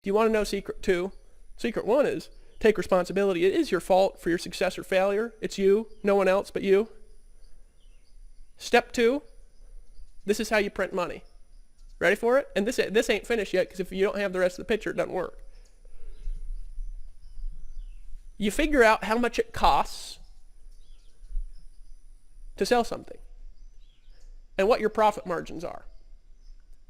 Do you want to know secret 2? Secret 1 is take responsibility. It is your fault for your success or failure. It's you, no one else but you. Step 2, this is how you print money. Ready for it? And this ain't finished yet, because if you don't have the rest of the picture, it doesn't work. You figure out how much it costs to sell something and what your profit margins are.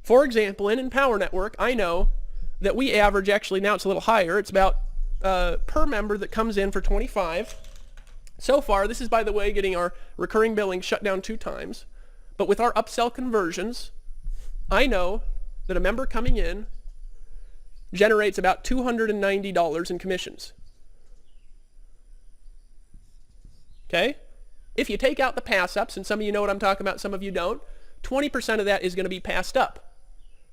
For example, in Empower Network, I know that we average, actually now it's a little higher, it's about per member that comes in for 25. So far, this is, by the way, getting our recurring billing shut down 2 times. But with our upsell conversions, I know that a member coming in generates about $290 in commissions. Okay? If you take out the pass-ups, and some of you know what I'm talking about, some of you don't, 20% of that is going to be passed up,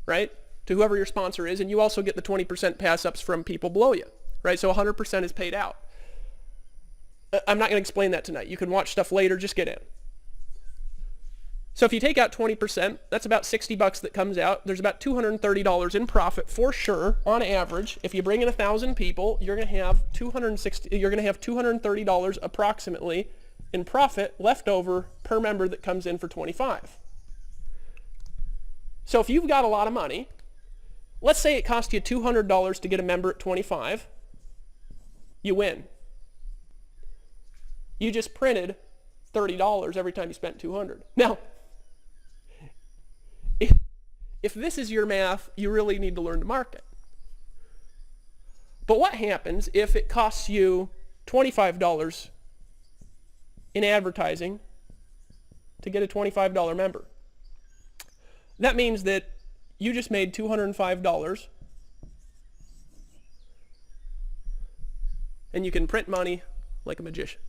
right, to whoever your sponsor is, and you also get the 20% pass-ups from people below you, right? So 100% is paid out. I'm not going to explain that tonight. You can watch stuff later. Just get in. So if you take out 20%, that's about $60 that comes out. There's about $230 in profit for sure on average. If you bring in 1,000 people, you're going to have $230 approximately in profit left over per member that comes in for 25. So if you've got a lot of money, let's say it cost you $200 to get a member at 25, you win. You just printed $30 every time you spent $200. Now, if this is your math, you really need to learn to market. But what happens if it costs you $25 in advertising to get a $25 member? That means that you just made $205 and you can print money like a magician.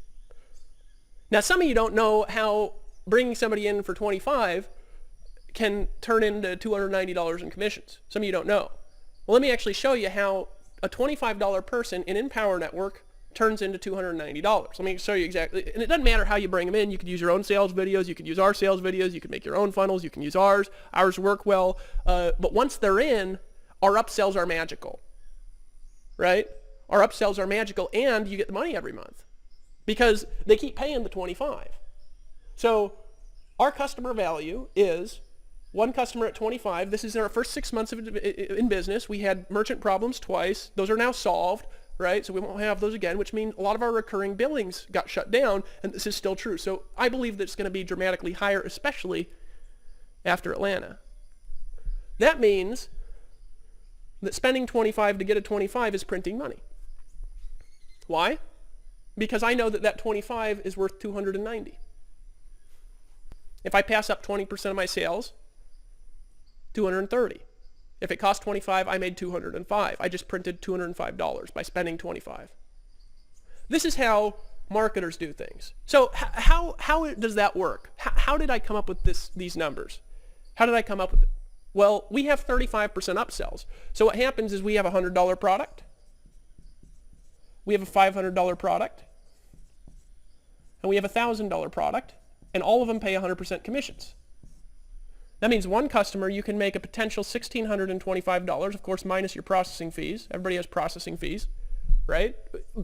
Now, some of you don't know how bringing somebody in for 25 can turn into $290 in commissions. Some of you don't know. Well, let me actually show you how a $25 person in Empower Network turns into $290. Let me show you exactly. And it doesn't matter how you bring them in. You could use your own sales videos. You could use our sales videos. You could make your own funnels. You can use ours. Ours work well. But once they're in, our upsells are magical, right? Our upsells are magical, and you get the money every month because they keep paying the 25. So our customer value is one customer at 25. This is in our first 6 months in business. We had merchant problems twice. Those are now solved, right? So we won't have those again, which means a lot of our recurring billings got shut down, and this is still true. So I believe that it's going to be dramatically higher, especially after Atlanta. That means that spending 25 to get a 25 is printing money. Why? Because I know that that 25 is worth 290. If I pass up 20% of my sales, 230. If it cost 25, I made 205. I just printed $205 by spending 25. This is how marketers do things. So how does that work? How did I come up with these numbers? How did I come up with it? Well, we have 35% upsells. So what happens is we have a $100 product. We have a $500 product. And we have a $1,000 product. And all of them pay 100% commissions. That means one customer, you can make a potential $1,625, of course, minus your processing fees. Everybody has processing fees, right?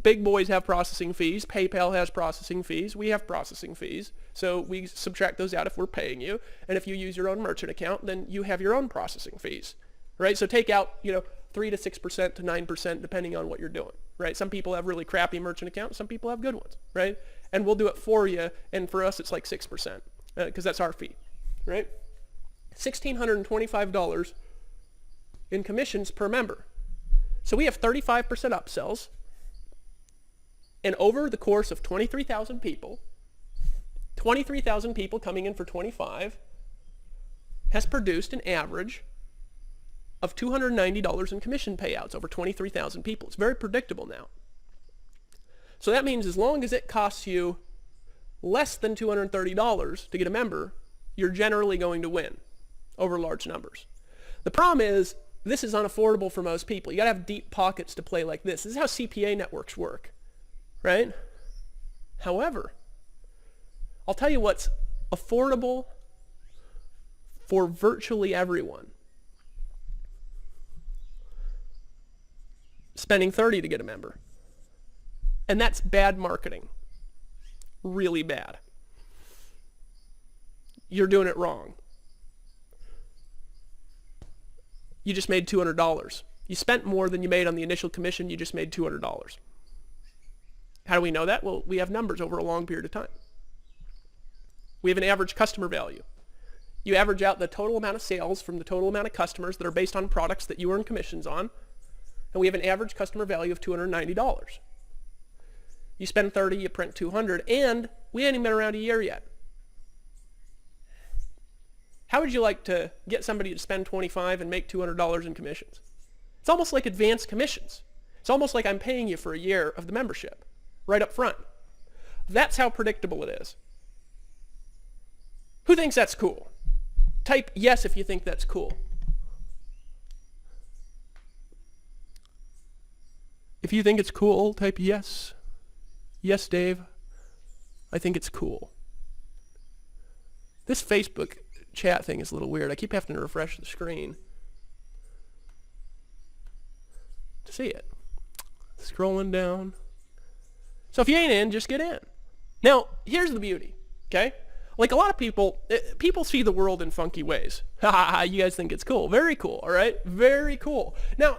Big boys have processing fees. PayPal has processing fees. We have processing fees. So we subtract those out if we're paying you. And if you use your own merchant account, then you have your own processing fees, right? So take out, 3 to 6% to 9% depending on what you're doing, right? Some people have really crappy merchant accounts. Some people have good ones, right? And we'll do it for you. And for us, it's like 6% because that's our fee, right? $1,625 in commissions per member. So we have 35% upsells, and over the course of 23,000 people coming in for 25 has produced an average of $290 in commission payouts over 23,000 people. It's very predictable now. So that means as long as it costs you less than $230 to get a member, you're generally going to win over large numbers. The problem is this is unaffordable for most people. You got to have deep pockets to play like this. This is how CPA networks work, right? However, I'll tell you what's affordable for virtually everyone. spending 30 to get a member. And that's bad marketing. Really bad. You're doing it wrong. You just made $200. You spent more than you made on the initial commission. You just made $200. How do we know that? Well, we have numbers over a long period of time. We have an average customer value. You average out the total amount of sales from the total amount of customers that are based on products that you earn commissions on, and we have an average customer value of $290. You spend 30, you print 200, and we ain't even been around a year yet. How would you like to get somebody to spend 25 and make $200 in commissions? It's almost like advanced commissions. It's almost like I'm paying you for a year of the membership right up front. That's how predictable it is. Who thinks that's cool? Type yes if you think that's cool. If you think it's cool, type yes. Yes, Dave. I think it's cool. This Facebook chat thing is a little weird. I keep having to refresh the screen to see it. Scrolling down. So if you ain't in, just get in. Now, here's the beauty, okay? Like a lot of people see the world in funky ways. Ha ha ha, you guys think it's cool. Very cool, all right? Very cool. Now,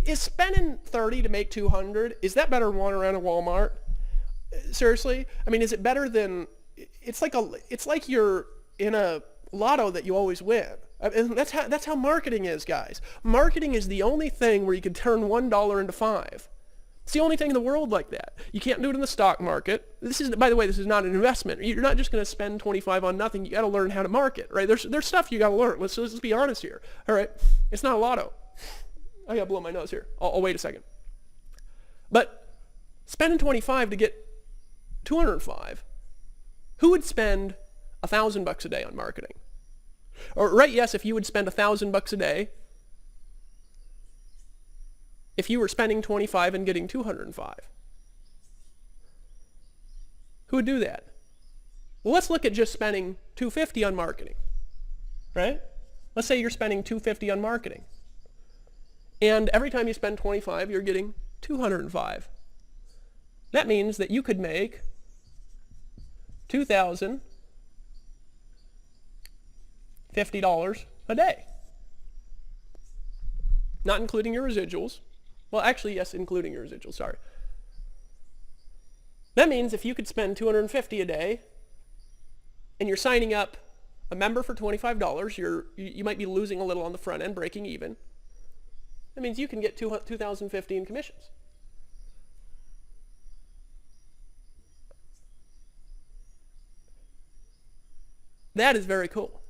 is spending 30 to make 200, is that better than walking around a Walmart? Seriously? I mean, is it better than, it's like you're in a lotto that you always win. And that's how marketing is, guys. Marketing is the only thing where you can turn $1 into 5. It's the only thing in the world like that. You can't do it in the stock market. This is, by the way, this is not an investment. You're not just going to spend 25 on nothing. You got to learn how to market, right? There's stuff you got to learn. Let's be honest here. All right, it's not a lotto. I got to blow my nose here. I'll wait a second. But spending 25 to get 205. Who would spend $1,000 a day on marketing? Or right, yes, if you would spend $1,000 a day, if you were spending 25 and getting 205. Who would do that? Well, let's look at just spending $250 on marketing, right? Let's say you're spending $250 on marketing. And every time you spend 25, you're getting 205. That means that you could make $2,050 a day. Not including your residuals. Well, actually, yes, including your residuals, sorry. That means if you could spend $250 a day and you're signing up a member for $25, you might be losing a little on the front end, breaking even. That means you can get $2,050 in commissions. That is very cool.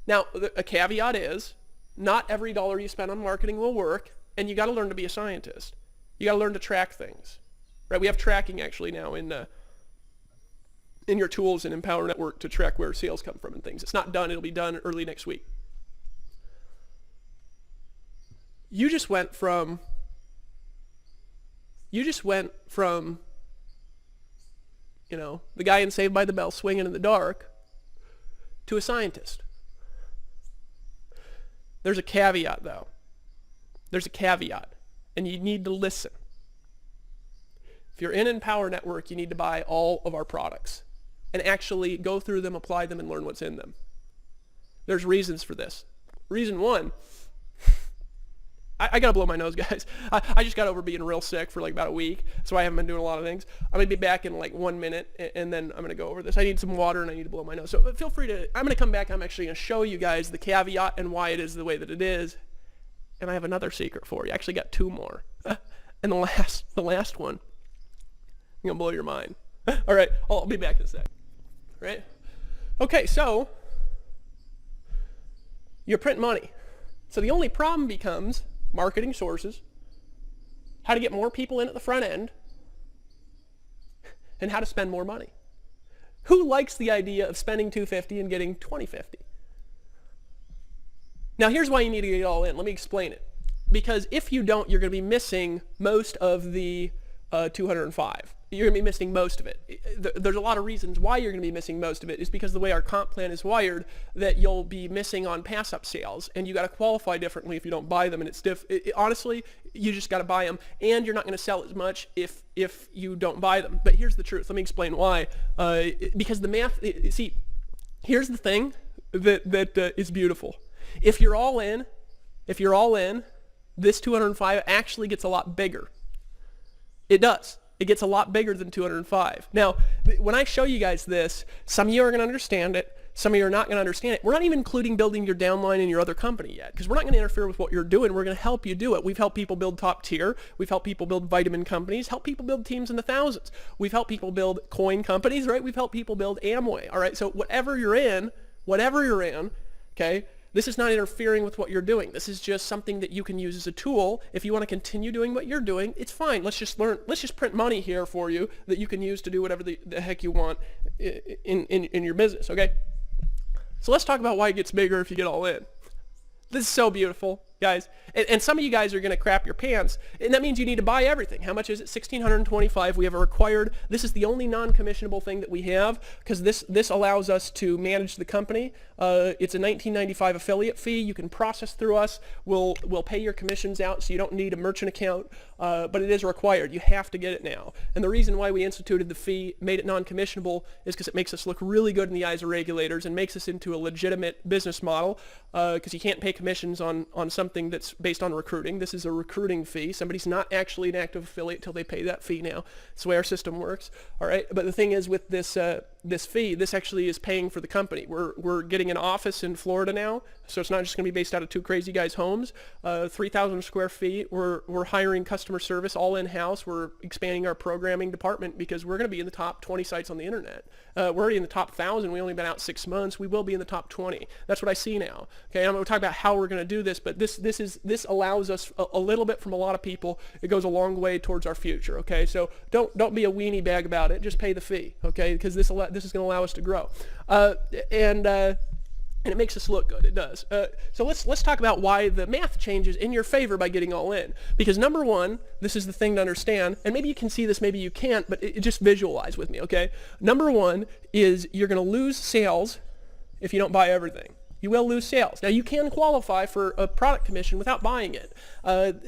Now, a caveat is, not every dollar you spend on marketing will work, and you got to learn to be a scientist. You got to learn to track things, right? We have tracking actually now in your tools in Empower Network to track where sales come from and things. It's not done. It'll be done early next week. You just went from the guy in Saved by the Bell swinging in the dark to a scientist. There's a caveat, though. There's a caveat, and you need to listen. If you're in Empower Network, you need to buy all of our products and actually go through them, apply them, and learn what's in them. There's reasons for this. Reason one, I got to blow my nose, guys. I just got over being real sick for like about a week, so I haven't been doing a lot of things. I'm going to be back in like 1 minute, and then I'm going to go over this. I need some water, and I need to blow my nose. So feel free to, I'm going to come back. I'm actually going to show you guys the caveat and why it is the way that it is. And I have another secret for you. I actually got 2 more. And the last one, I'm going to blow your mind. All right, I'll be back in a sec. Right? Okay, so you print money. So the only problem becomes marketing sources, how to get more people in at the front end, and how to spend more money. Who likes the idea of spending $250 and getting $20.50? Now here's why you need to get it all in. Let me explain it. Because if you don't, you're going to be missing most of the 205. you're going to be missing most of it. There's a lot of reasons why you're going to be missing most of it. Is because the way our comp plan is wired, that you'll be missing on pass-up sales, and you got to qualify differently if you don't buy them. And it's honestly, you just got to buy them, and you're not going to sell as much if you don't buy them. But here's the truth. Let me explain why. Because the math. See, here's the thing that is beautiful. If you're all in, this 205 actually gets a lot bigger. It does. It gets a lot bigger than 205. Now, when I show you guys this, some of you are going to understand it. Some of you are not going to understand it. We're not even including building your downline in your other company yet, because we're not going to interfere with what you're doing. We're going to help you do it. We've helped people build top tier. We've helped people build vitamin companies, help people build teams in the thousands. We've helped people build coin companies, right? We've helped people build Amway, all right? So whatever you're in, okay, this is not interfering with what you're doing. This is just something that you can use as a tool. If you want to continue doing what you're doing, it's fine. Let's just print money here for you that you can use to do whatever the heck you want in your business, okay? So let's talk about why it gets bigger if you get all in. This is so beautiful, guys. And some of you guys are going to crap your pants, and that means you need to buy everything. How much is it? $1,625. We have a required. This is the only non-commissionable thing that we have, because this allows us to manage the company. It's a $19.95 affiliate fee. You can process through us. We'll pay your commissions out, so you don't need a merchant account, but it is required. You have to get it now. And the reason why we instituted the fee, made it non-commissionable, is because it makes us look really good in the eyes of regulators and makes us into a legitimate business model, because you can't pay commissions on something that's based on recruiting. This is a recruiting fee. Somebody's not actually an active affiliate till they pay that fee now. That's the way our system works. All right. But the thing is, with this fee, this actually is paying for the company. We're getting an office in Florida now, so it's not just going to be based out of two crazy guys' homes. 3,000 square feet. We're hiring customer service all in-house. We're expanding our programming department because we're going to be in the top 20 sites on the internet. We're already in the top 1,000. We've only been out 6 months. We will be in the top 20. That's what I see now. Okay. I'm going to talk about how we're going to do this, but this allows us a little bit from a lot of people. It goes a long way towards our future. Okay. So don't be a weenie bag about it. Just pay the fee. Okay. Because this is going to allow us to grow. And it makes us look good. It does. So let's talk about why the math changes in your favor by getting all in. Because number one, this is the thing to understand, and maybe you can see this, maybe you can't, but just visualize with me, okay? Number one is you're going to lose sales if you don't buy everything. You will lose sales. Now, you can qualify for a product commission without buying it.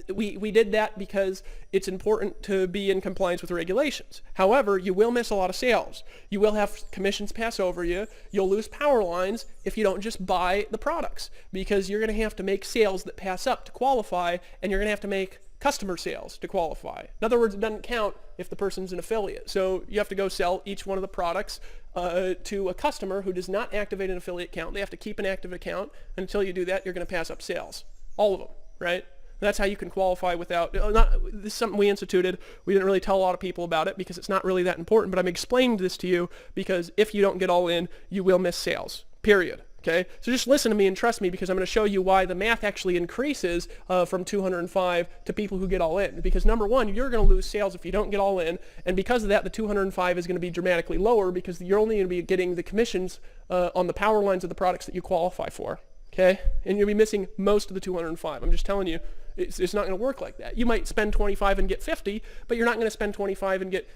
We did that because it's important to be in compliance with regulations. However, you will miss a lot of sales. You will have commissions pass over you. You'll lose power lines if you don't just buy the products, because you're going to have to make sales that pass up to qualify, and you're going to have to make customer sales to qualify. In other words, it doesn't count if the person's an affiliate. So you have to go sell each one of the products to a customer who does not activate an affiliate account. They have to keep an active account. Until you do that, you're going to pass up sales. All of them, right? And that's how you can qualify without, this is something we instituted. We didn't really tell a lot of people about it because it's not really that important, but I'm explaining this to you because if you don't get all in, you will miss sales, period. Okay, so just listen to me and trust me, because I'm going to show you why the math actually increases from 205 to people who get all in. Because number one, you're going to lose sales if you don't get all in, and because of that, the 205 is going to be dramatically lower because you're only going to be getting the commissions on the power lines of the products that you qualify for. Okay, and you'll be missing most of the 205. I'm just telling you, it's not going to work like that. You might spend 25 and get 50, but you're not going to spend 25 and get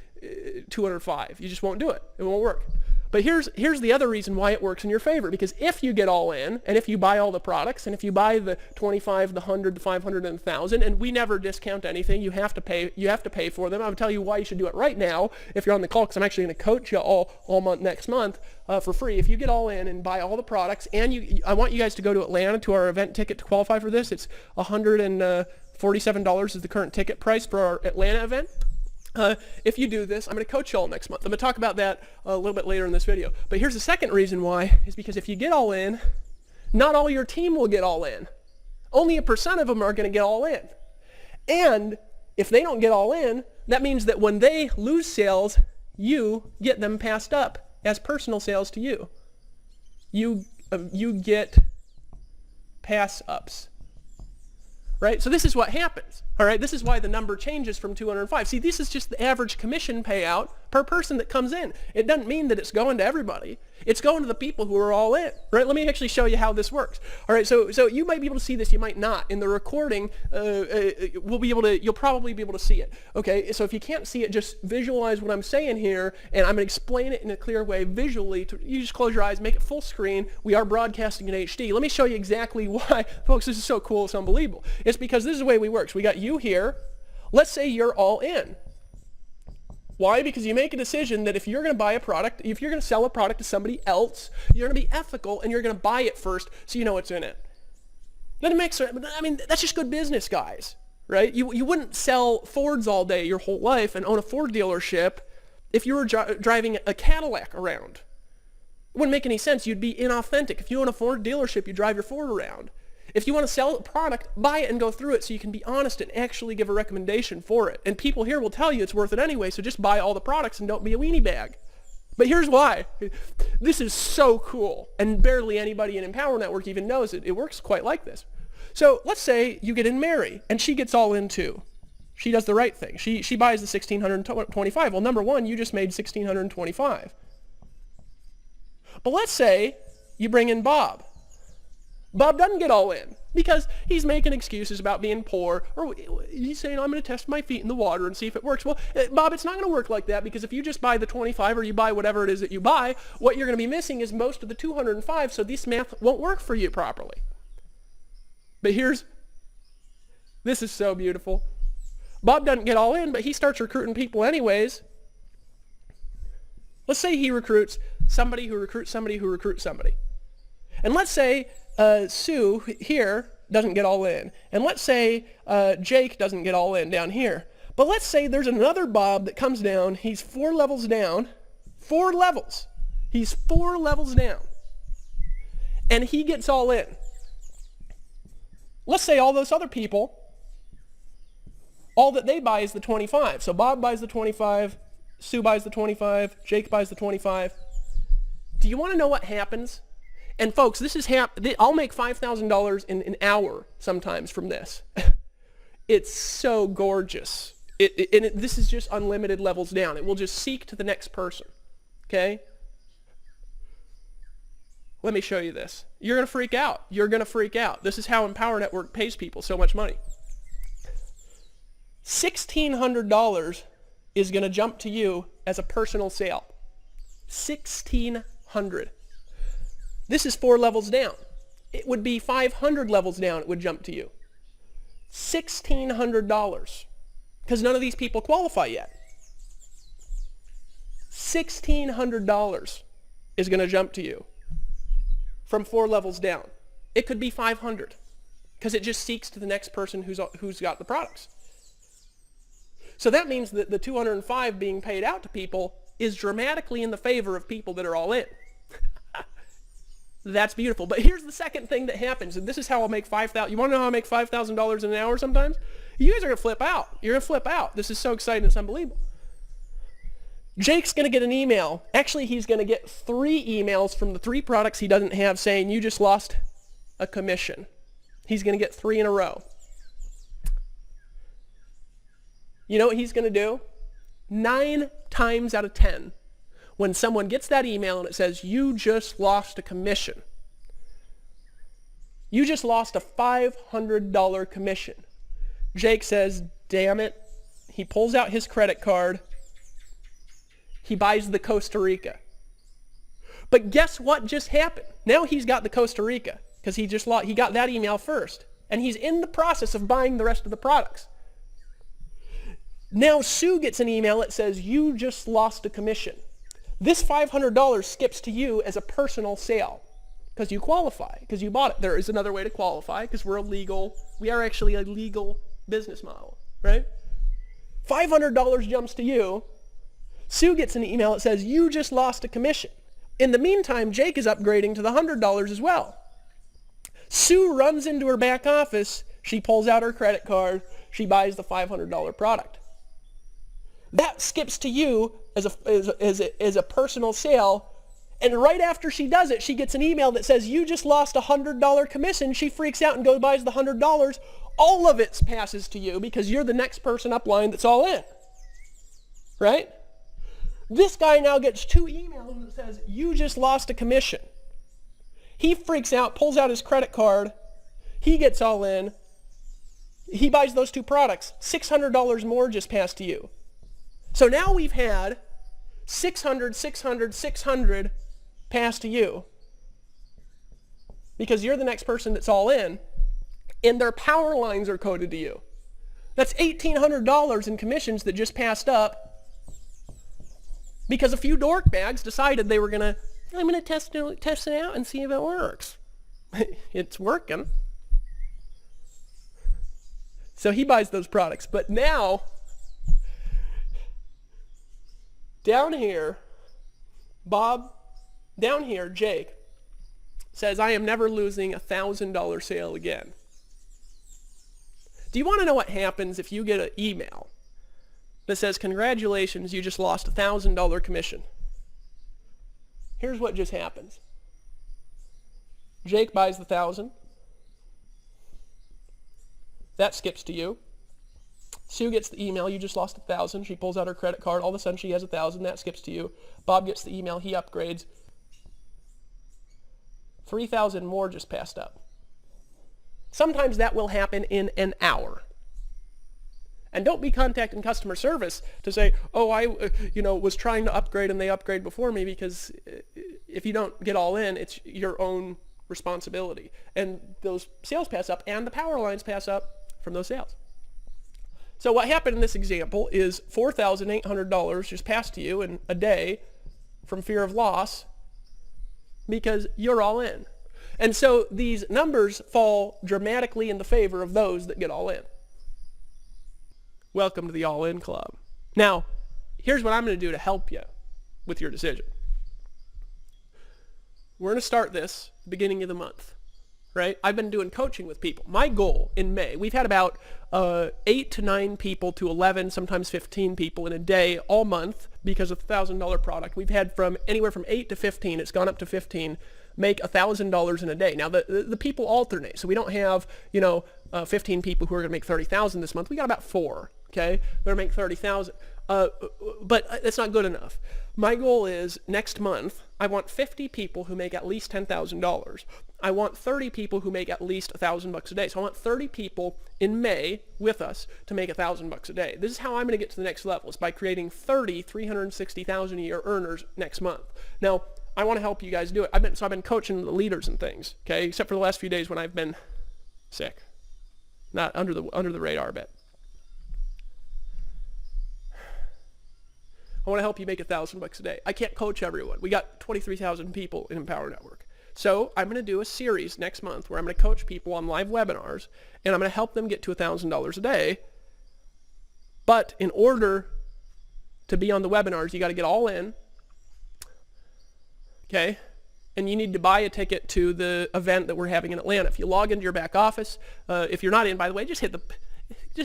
205. You just won't do it. It won't work. But here's the other reason why it works in your favor, because if you get all in, and if you buy all the products, and if you buy the 25, the 100, the 500, and the 1,000, and we never discount anything, you have to pay for them. I'll tell you why you should do it right now if you're on the call, because I'm actually going to coach you all month next month for free. If you get all in and buy all the products, and I want you guys to go to Atlanta to our event ticket to qualify for this. It's $147 is the current ticket price for our Atlanta event. If you do this, I'm going to coach you all next month. I'm going to talk about that a little bit later in this video. But here's the second reason why, is because if you get all in, not all your team will get all in. Only 1% of them are going to get all in. And if they don't get all in, that means that when they lose sales, you get them passed up as personal sales to you. You get pass ups. Right? So this is what happens. All right? This is why the number changes from 205. See, this is just the average commission payout per person that comes in. It doesn't mean that it's going to everybody. It's going to the people who are all in, right? Let me actually show you how this works. All right, so you might be able to see this, you might not. In the recording, you'll probably be able to see it. Okay, so if you can't see it, just visualize what I'm saying here, and I'm going to explain it in a clear way visually. You just close your eyes, make it full screen. We are broadcasting in HD. Let me show you exactly why. Folks, this is so cool, it's unbelievable. It's because this is the way we work. So we got you here. Let's say you're all in. Why? Because you make a decision that if you're going to buy a product, if you're going to sell a product to somebody else, you're going to be ethical and you're going to buy it first so you know what's in it. Then it makes, I mean, that's just good business, guys, right? You wouldn't sell Fords all day your whole life and own a Ford dealership if you were driving a Cadillac around. It wouldn't make any sense. You'd be inauthentic. If you own a Ford dealership, you drive your Ford around. If you want to sell a product, buy it and go through it so you can be honest and actually give a recommendation for it. And people here will tell you it's worth it anyway, so just buy all the products and don't be a weenie bag. But here's why. This is so cool, and barely anybody in Empower Network even knows it. It works quite like this. So let's say you get in Mary, and she gets all in too. She does the right thing. She buys the $1,625. Well, number one, you just made $1,625. But let's say you bring in Bob. Bob doesn't get all in because he's making excuses about being poor, or he's saying, I'm going to test my feet in the water and see if it works. Well, Bob, it's not going to work like that, because if you just buy the 25 or you buy whatever it is that you buy, what you're going to be missing is most of the 205, so this math won't work for you properly. But this is so beautiful. Bob doesn't get all in, but he starts recruiting people anyways. Let's say he recruits somebody who recruits somebody who recruits somebody. And let's say Sue here doesn't get all in. And let's say Jake doesn't get all in down here. But let's say there's another Bob that comes down. He's 4 levels down. 4 levels. He's 4 levels down. And he gets all in. Let's say all those other people, all that they buy is the 25. So Bob buys the 25, Sue buys the 25, Jake buys the 25. Do you want to know what happens? And folks, this is I'll make $5,000 in an hour sometimes from this. It's so gorgeous. This is just unlimited levels down. It will just seek to the next person. Okay? Let me show you this. You're going to freak out. You're going to freak out. This is how Empower Network pays people so much money. $1,600 is going to jump to you as a personal sale. $1,600. This is 4 levels down. It would be 500 levels down, it would jump to you. $1,600. Because none of these people qualify yet. $1,600 is going to jump to you from 4 levels down. It could be 500 because it just seeks to the next person who's got the products. So that means that the 205 being paid out to people is dramatically in the favor of people that are all in. That's beautiful. But here's the second thing that happens, and this is how I'll make $5,000. You want to know how I make $5,000 in an hour sometimes? You guys are going to flip out. You're going to flip out. This is so exciting. It's unbelievable. Jake's going to get an email. Actually, he's going to get 3 emails from the 3 products he doesn't have saying, you just lost a commission. He's going to get 3 in a row. You know what he's going to do? 9 times out of 10, when someone gets that email and it says, you just lost a commission. You just lost a $500 commission. Jake says, damn it. He pulls out his credit card. He buys the Costa Rica. But guess what just happened? Now he's got the Costa Rica because he got that email first. And he's in the process of buying the rest of the products. Now Sue gets an email that says, you just lost a commission. This $500 skips to you as a personal sale because you qualify, because you bought it. There is another way to qualify because we are actually a legal business model, right? $500 jumps to you. Sue gets an email that says, you just lost a commission. In the meantime, Jake is upgrading to the $100 as well. Sue runs into her back office. She pulls out her credit card. She buys the $500 product. That skips to you as a personal sale. And right after she does it, she gets an email that says, you just lost a $100 commission. She freaks out and goes buys the $100. All of it passes to you because you're the next person upline that's all in. Right? This guy now gets 2 emails that says, you just lost a commission. He freaks out, pulls out his credit card. He gets all in. He buys those 2 products. $600 more just passed to you. So now we've had 600, 600, 600 pass to you because you're the next person that's all in, and their power lines are coded to you. That's $1,800 in commissions that just passed up because a few dork bags decided I'm going to test it out and see if it works. It's working. So he buys those products. But now, down here, Jake says, I am never losing a $1,000 sale again. Do you want to know what happens if you get an email that says, congratulations, you just lost a $1,000 commission? Here's what just happens. Jake buys the 1,000. That skips to you. Sue gets the email, you just lost 1,000. She pulls out her credit card. All of a sudden she has 1,000. That skips to you. Bob gets the email, he upgrades. 3,000 more just passed up. Sometimes that will happen in an hour. And don't be contacting customer service to say, oh, I was trying to upgrade and they upgrade before me, because if you don't get all in, it's your own responsibility. And those sales pass up and the power lines pass up from those sales. So what happened in this example is $4,800 just passed to you in a day from fear of loss because you're all in. And so these numbers fall dramatically in the favor of those that get all in. Welcome to the All In Club. Now, here's what I'm going to do to help you with your decision. We're going to start this beginning of the month, right? I've been doing coaching with people. My goal in May, we've had about 8 to 9 people to 11, sometimes 15 people in a day all month because of the $1,000 product. We've had from anywhere from 8 to 15, it's gone up to 15, make $1,000 in a day. Now, the people alternate, so we don't have, 15 people who are going to make $30,000 this month. We got about 4, okay? They're going to make $30,000. But that's not good enough. My goal is next month, I want 50 people who make at least $10,000. I want 30 people who make at least $1,000 a day. So I want 30 people in May with us to make $1,000 a day. This is how I'm going to get to the next level. It's by creating 30 $360,000 a year earners next month. Now, I want to help you guys do it. I've been coaching the leaders and things, okay? Except for the last few days when I've been sick, not under the radar a bit. I want to help you make $1,000 a day. I can't coach everyone. We got 23,000 people in Empower Network. So I'm going to do a series next month where I'm going to coach people on live webinars, and I'm going to help them get to $1,000 a day. But in order to be on the webinars, you got to get all in, okay? And you need to buy a ticket to the event that we're having in Atlanta. If you log into your back office, if you're not in, by the way, just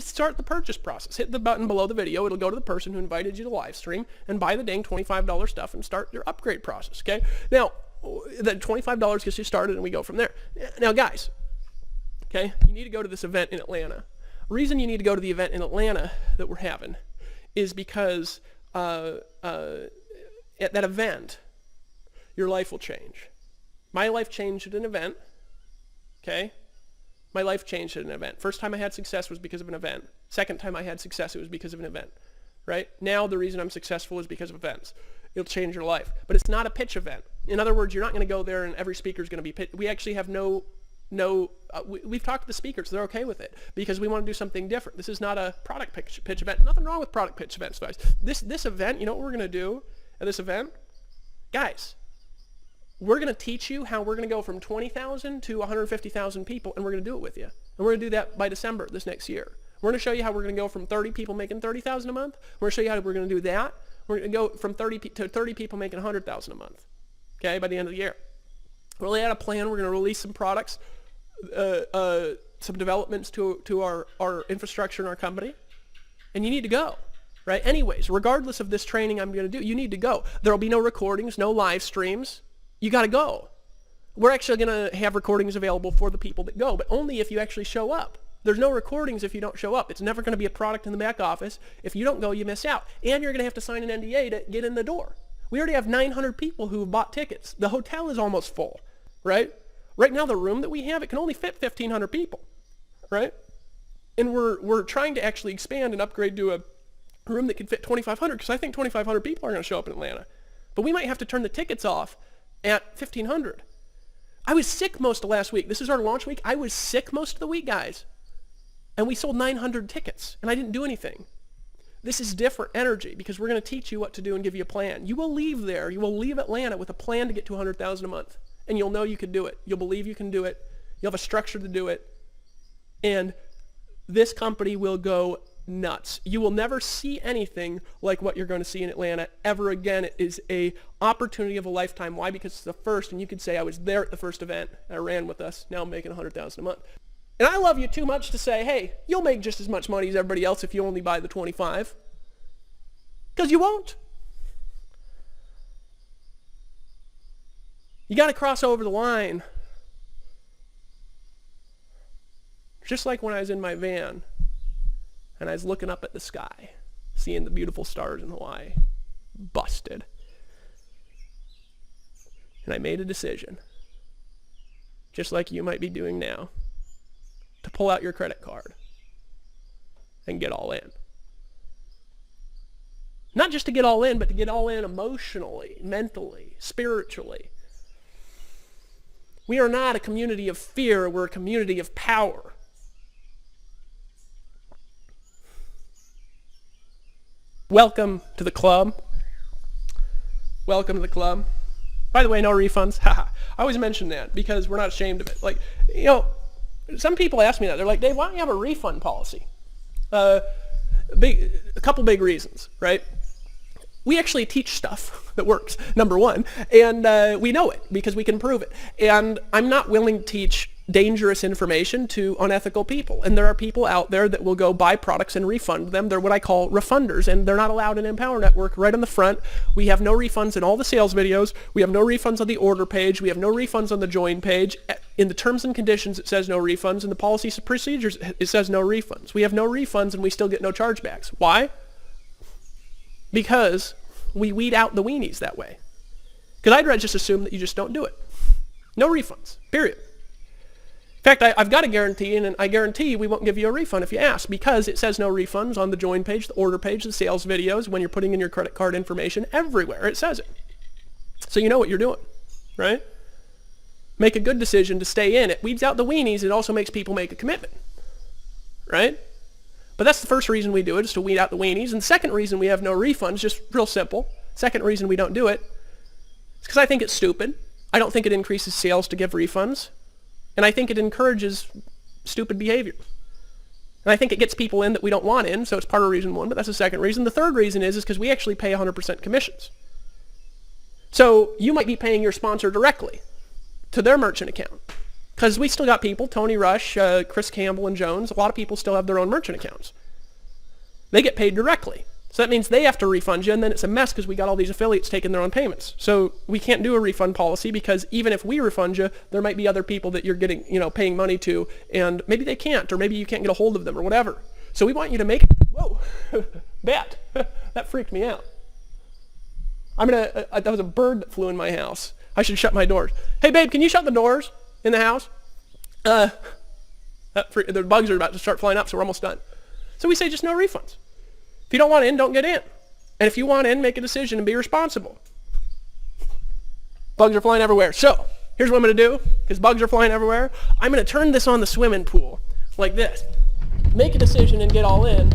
start the purchase process. Hit the button below the video. It'll go to the person who invited you to live stream and buy the dang $25 stuff and start your upgrade process, okay? Now, the $25 gets you started and we go from there. Now, guys, okay, you need to go to this event in Atlanta. The reason you need to go to the event in Atlanta that we're having is because at that event, your life will change. My life changed at an event, okay? My life changed at an event. First time I had success was because of an event. Second time I had success, it was because of an event, right? Now the reason I'm successful is because of events. It'll change your life. But it's not a pitch event. In other words, you're not going to go there and every speaker is going to be pitched. We actually have we've talked to the speakers. They're okay with it because we want to do something different. This is not a product pitch event. Nothing wrong with product pitch events, guys. This event, you know what we're going to do at this event? Guys, we're going to teach you how we're going to go from 20,000 to 150,000 people, and we're going to do it with you. And we're going to do that by December this next year. We're going to show you how we're going to go from 30 people making 30,000 a month. We're going to show you how we're going to do that. We're going to go from 30 to 30 people making 100,000 a month, okay, by the end of the year. We'll lay out a plan. We're going to release some products, some developments to our infrastructure in our company, and you need to go. Right? Anyways, regardless of this training I'm going to do, you need to go. There will be no recordings, no live streams. You got to go. We're actually going to have recordings available for the people that go, but only if you actually show up. There's no recordings if you don't show up. It's never going to be a product in the back office. If you don't go, you miss out. And you're going to have to sign an NDA to get in the door. We already have 900 people who have bought tickets. The hotel is almost full, right? Right now, the room that we have, it can only fit 1,500 people, right? And we're trying to actually expand and upgrade to a room that can fit 2,500 because I think 2,500 people are going to show up in Atlanta. But we might have to turn the tickets off at 1,500. I was sick most of last week. This is our launch week. I was sick most of the week, guys. And we sold 900 tickets, and I didn't do anything. This is different energy because we're going to teach you what to do and give you a plan. You will leave there. You will leave Atlanta with a plan to get to 100,000 a month, and you'll know you can do it. You'll believe you can do it. You'll have a structure to do it, and this company will go nuts. You will never see anything like what you're going to see in Atlanta ever again. It is a opportunity of a lifetime. Why? Because it's the first, and you could say I was there at the first event. I ran with us. Now I'm making 100,000 a month. And I love you too much to say, hey, you'll make just as much money as everybody else if you only buy the 25. Because you won't. You got to cross over the line. Just like when I was in my van and I was looking up at the sky, seeing the beautiful stars in Hawaii. Busted. And I made a decision, just like you might be doing now, to pull out your credit card and get all in. Not just to get all in, but to get all in emotionally, mentally, spiritually. We are not a community of fear. We're a community of power. Welcome to the club. Welcome to the club. By the way, no refunds. I always mention that because we're not ashamed of it. Like, you know, some people ask me that. They're like, Dave, why don't you have a refund policy? A couple big reasons, right? We actually teach stuff that works, number one, and we know it because we can prove it. And I'm not willing to teach dangerous information to unethical people. And there are people out there that will go buy products and refund them. They're what I call refunders, and they're not allowed in Empower Network. Right on the front, we have no refunds in all the sales videos. We have no refunds on the order page. We have no refunds on the join page. In the terms and conditions, it says no refunds. In the policies and procedures, it says no refunds. We have no refunds, and we still get no chargebacks. Why? Because we weed out the weenies that way. Because I'd rather just assume that you just don't do it. No refunds, period. In fact, I've got a guarantee, and I guarantee we won't give you a refund if you ask, because it says no refunds on the join page, the order page, the sales videos, when you're putting in your credit card information, everywhere it says it. So you know what you're doing, right? Make a good decision to stay in. It weeds out the weenies. It also makes people make a commitment, right? But that's the first reason we do it, is to weed out the weenies. And the second reason we have no refunds, just real simple. Second reason we don't do it is because I think it's stupid. I don't think it increases sales to give refunds. And I think it encourages stupid behavior. And I think it gets people in that we don't want in, so it's part of reason one, but that's the second reason. The third reason is because we actually pay 100% commissions. So you might be paying your sponsor directly to their merchant account. Because we still got people, Tony Rush, Chris Campbell, and Jones, a lot of people still have their own merchant accounts. They get paid directly. So that means they have to refund you, and then it's a mess because we got all these affiliates taking their own payments. So we can't do a refund policy because even if we refund you, there might be other people that you're getting, paying money to, and maybe they can't, or maybe you can't get a hold of them, or whatever. So we want you to make it. Whoa, bat. That freaked me out. That was a bird that flew in my house. I should shut my doors. Hey, babe, can you shut the doors in the house? The bugs are about to start flying up, so we're almost done. So we say just no refunds. If you don't want in, don't get in. And if you want in, make a decision and be responsible. Bugs are flying everywhere. So here's what I'm going to do, because bugs are flying everywhere. I'm going to turn this on the swimming pool like this. Make a decision and get all in.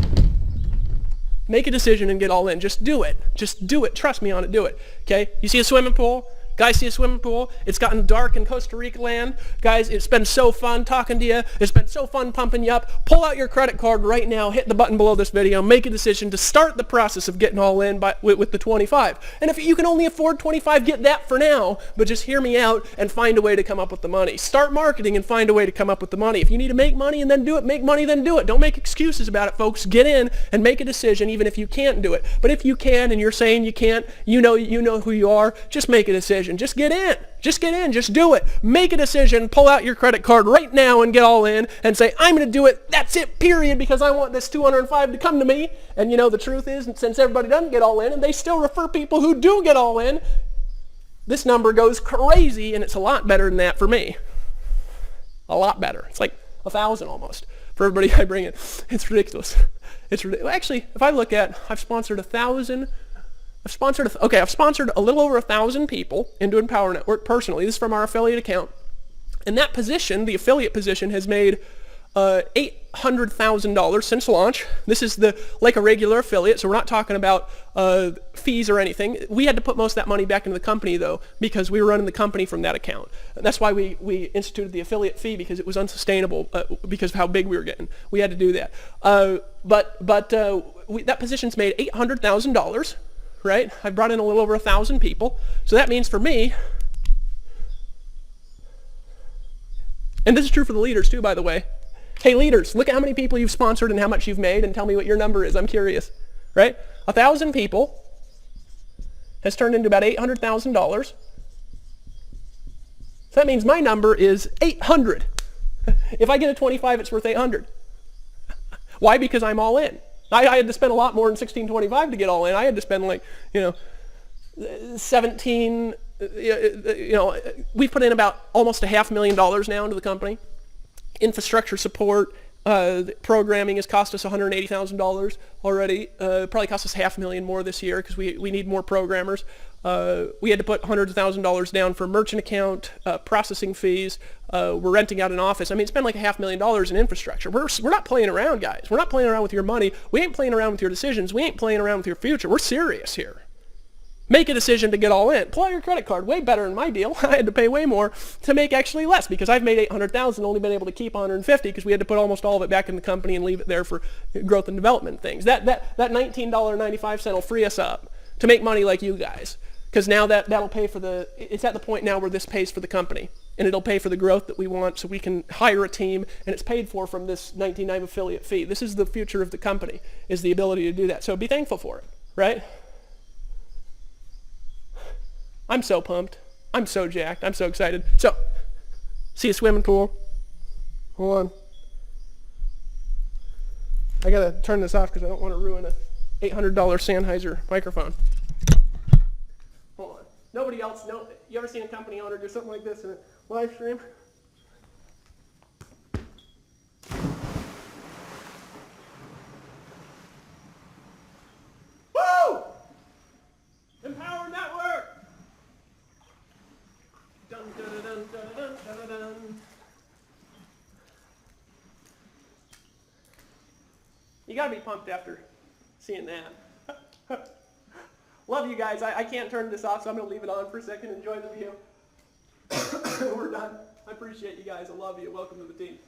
Make a decision and get all in. Just do it. Just do it. Trust me on it. Do it. Okay? You see a swimming pool? Guys, see a swimming pool? It's gotten dark in Costa Rica land. Guys, it's been so fun talking to you. It's been so fun pumping you up. Pull out your credit card right now. Hit the button below this video. Make a decision to start the process of getting all in with the 25. And if you can only afford 25, get that for now. But just hear me out and find a way to come up with the money. Start marketing and find a way to come up with the money. If you need to make money and then do it, make money, then do it. Don't make excuses about it, folks. Get in and make a decision even if you can't do it. But if you can and you're saying you can't, you know who you are, just make a decision. decision. Just get in. Just get in. Just do it. Make a decision. Pull out your credit card right now and get all in and say, I'm going to do it. That's it, period, because I want this 205 to come to me. And you know, the truth is, since everybody doesn't get all in and they still refer people who do get all in, this number goes crazy, and it's a lot better than that for me. A lot better. It's like 1,000 almost for everybody I bring in. It's ridiculous. It's ridiculous. Actually, if I look at, I've sponsored a little over 1,000 people into Empower Network personally. This is from our affiliate account. And that position, the affiliate position, has made $800,000 since launch. This is like a regular affiliate, so we're not talking about fees or anything. We had to put most of that money back into the company, though, because we were running the company from that account. And that's why we instituted the affiliate fee, because it was unsustainable because of how big we were getting. We had to do that. That position's made $800,000, right? I brought in a little over 1,000 people. So that means for me, and this is true for the leaders too, by the way. Hey leaders, look at how many people you've sponsored and how much you've made, and tell me what your number is. I'm curious, right? 1,000 people has turned into about $800,000. So that means my number is 800. If I get a 25, it's worth 800. Why? Because I'm all in. I had to spend a lot more than 1625 to get all in. I had to spend 17. We've put in about almost $500,000 now into the company. Infrastructure support, programming has cost us $180,000 already. Probably cost us $500,000 more this year because we need more programmers. We had to put hundreds of $1,000s down for merchant account, processing fees. We're renting out an office. I mean, it's been like $500,000 in infrastructure. We're not playing around, guys. We're not playing around with your money. We ain't playing around with your decisions. We ain't playing around with your future. We're serious here. Make a decision to get all in. Pull out your credit card. Way better than my deal. I had to pay way more to make actually less because I've made $800,000, only been able to keep $150 because we had to put almost all of it back in the company and leave it there for growth and development things. That $19.95 will free us up to make money like you guys, because now that'll pay for it's at the point now where this pays for the company, and it'll pay for the growth that we want so we can hire a team, and it's paid for from this $19.95 affiliate fee. This is the future of the company, is the ability to do that. So be thankful for it, right? I'm so pumped. I'm so jacked. I'm so excited. So, see a swimming pool. Hold on. I gotta turn this off because I don't want to ruin a $800 Sennheiser microphone. Hold on. Nobody else know. You ever seen a company owner do something like this in a live stream? Woo! Empower Network! Dun, dun, dun, dun, dun, dun, dun, dun. You gotta be pumped after seeing that. Love you guys. I can't turn this off, so I'm gonna leave it on for a second. Enjoy the view. We're done. I appreciate you guys. I love you. Welcome to the team.